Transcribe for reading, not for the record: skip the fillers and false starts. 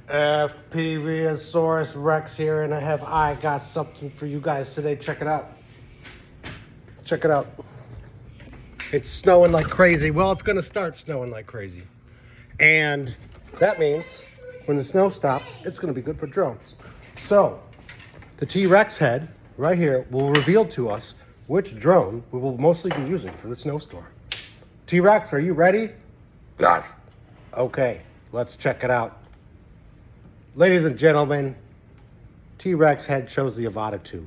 FPVosaurus Rex here, and I got something for you guys today. Check it out. Check it out. It's snowing like crazy. Well, it's going to start snowing like crazy. And that means when the snow stops, it's going to be good for drones. So, the T-Rex head right here will reveal to us which drone we will mostly be using for the snowstorm. T-Rex, are you ready? Yes. Okay, let's check it out. Ladies and gentlemen, T-Rex head shows the Avata 2.